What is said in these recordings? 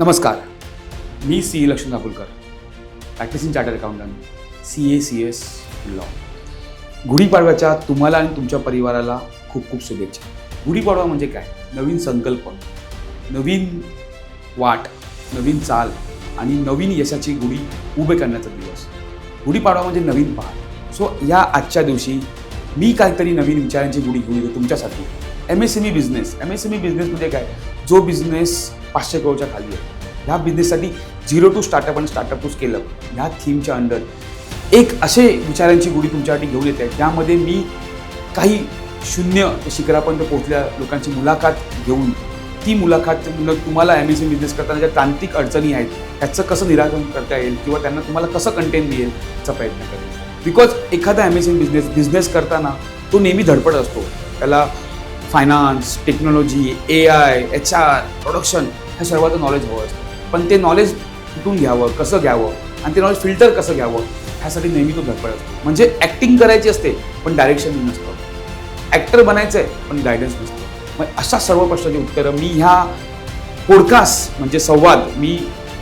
नमस्कार, मी सी Laxman Dabholkar, practising chartered accountant, CACS law. गुढीपाडव्याच्या तुम्हाला आणि तुमच्या परिवाराला खूप खूप शुभेच्छा. गुढीपाडवा म्हणजे काय? नवीन संकल्प, नवीन वाट, नवीन चाल आणि नवीन यशाची गुढी उभे करण्याचा दिवस. गुढीपाडवा म्हणजे नवीन पहाट. सो या आजच्या दिवशी मी काहीतरी नवीन विचारांची गुढी घेऊन येतो तुमच्यासाठी. MSME बिझनेस म्हणजे काय? जो बिझनेस 500 करोडच्या खाली आहे. ह्या बिझनेससाठी 0 to स्टार्टअप आणि स्टार्टअप टू स्केलअप ह्या थीमच्या अंडर एक असे विचारांची गुढी तुमच्यासाठी घेऊन येते. त्यामध्ये मी काही शून्य शिखरापर्यंत पोहोचल्या लोकांची मुलाखत घेऊन ती मुलाखत तुम्हाला MSME बिझनेस करताना ज्या तांत्रिक अडचणी आहेत त्याचं कसं निराकरण करता येईल किंवा त्यांना तुम्हाला कसं कंटेंट मिळेल याचा प्रयत्न करेल. बिकॉज एखादा MSME बिझनेस करताना तो नेहमी धडपड असतो. त्याला finance, technology, AI, HR, production ह्या सर्वांचं नॉलेज हवं असतं. पण ते नॉलेज कुठून घ्यावं, कसं घ्यावं आणि ते नॉलेज फिल्टर कसं घ्यावं ह्यासाठी नेहमी तो धडपड असतो. म्हणजे ॲक्टिंग करायची असते पण डायरेक्शन नसतं. ॲक्टर बनायचं आहे पण गायडन्स नसतं. मग अशा सर्व प्रश्नांची उत्तरं मी ह्या पॉडकास्ट म्हणजे संवाद मी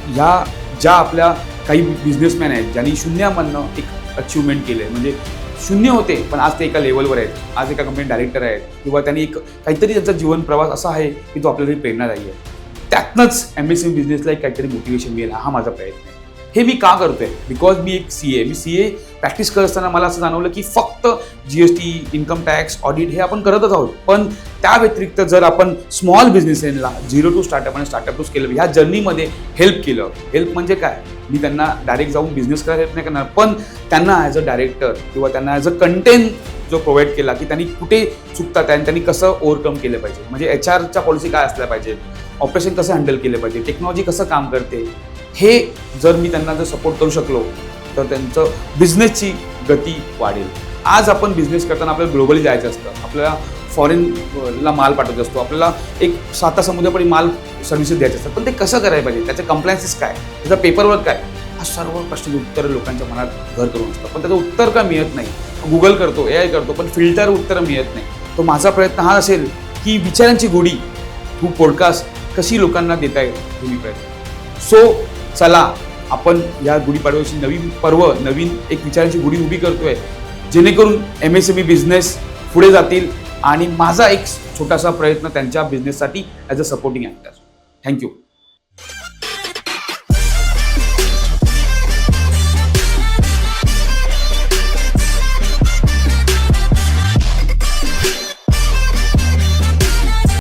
ह्या ज्या आपल्या काही बिझनेसमॅन आहेत ज्यांनी शून्यामधनं एक अचिव्हमेंट केलं आहे. म्हणजे शून्य होते पण आज ते एका लेवलवर आहेत, आज एका कंपनीत डायरेक्टर आहेत किंवा त्यांनी एक काहीतरी त्यांचा जीवन प्रवास असा आहे की तो आपल्याला प्रेरणादायी आहे. त्यातनंच MSME बिझनेसला एक काहीतरी मोटिवेशन मिळेल हा माझा प्रयत्न आहे. हे मी का करतोय? बिकॉज मी एक CA प्रॅक्टिस करत असताना मला असं जाणवलं की फक्त GST, इन्कम टॅक्स, ऑडिट हे आपण करतच आहोत. पण त्या व्यतिरिक्त जर आपण स्मॉल बिझनेसला 0 to स्टार्टअप आणि स्टार्टअप टू स्केलअप ह्या जर्नीमध्ये हेल्प केलं. हेल्प म्हणजे काय? मी त्यांना डायरेक्ट जाऊन बिझनेस करायला हेल्प नाही करणार, पण त्यांना ॲज अ डायरेक्टर किंवा त्यांना ॲज अ कंटेंट जो प्रोव्हाइड केला की त्यांनी कुठे चुकतात आणि त्यांनी कसं ओव्हरकम केलं पाहिजे. म्हणजे HRच्या पॉलिसी काय असल्या पाहिजे, ऑपरेशन कसं हँडल केलं पाहिजे, टेक्नॉलॉजी कसं काम करते, हे जर मी त्यांना जर सपोर्ट करू शकलो तर त्यांचं बिझनेसची गती वाढेल. आज आपण बिझनेस करताना आपल्याला ग्लोबली जायचं असतं, आपल्याला फॉरेनला माल पाठवत असतो, आपल्याला एक 7 समुद्रपरी माल सर्व्हिसेस द्यायचे असतात. पण ते कसं करायला पाहिजे, त्याचं कंप्लायन्सेस काय, त्याचा पेपरवर्क काय, हा सर्व प्रश्नाची उत्तरं लोकांच्या मनात घर करून असतं. पण त्याचं उत्तर का मिळत नाही? गुगल करतो, AI करतो, पण फिल्टर उत्तरं मिळत नाही. तर माझा प्रयत्न हा असेल की विचारांची गुढी थ्रू पॉडकास्ट कशी लोकांना देता येईल हे मी प्रयत्न. सो चला आपण या गुढीपाडव्याची नवीन पर्व, नवीन एक विचारांची गुढी उभी करतोय जेणेकरून MSME बिझनेस पुढे जातील आणि माझा एक छोटासा प्रयत्न त्यांच्या बिझनेससाठी as a supporting actor. Thank you.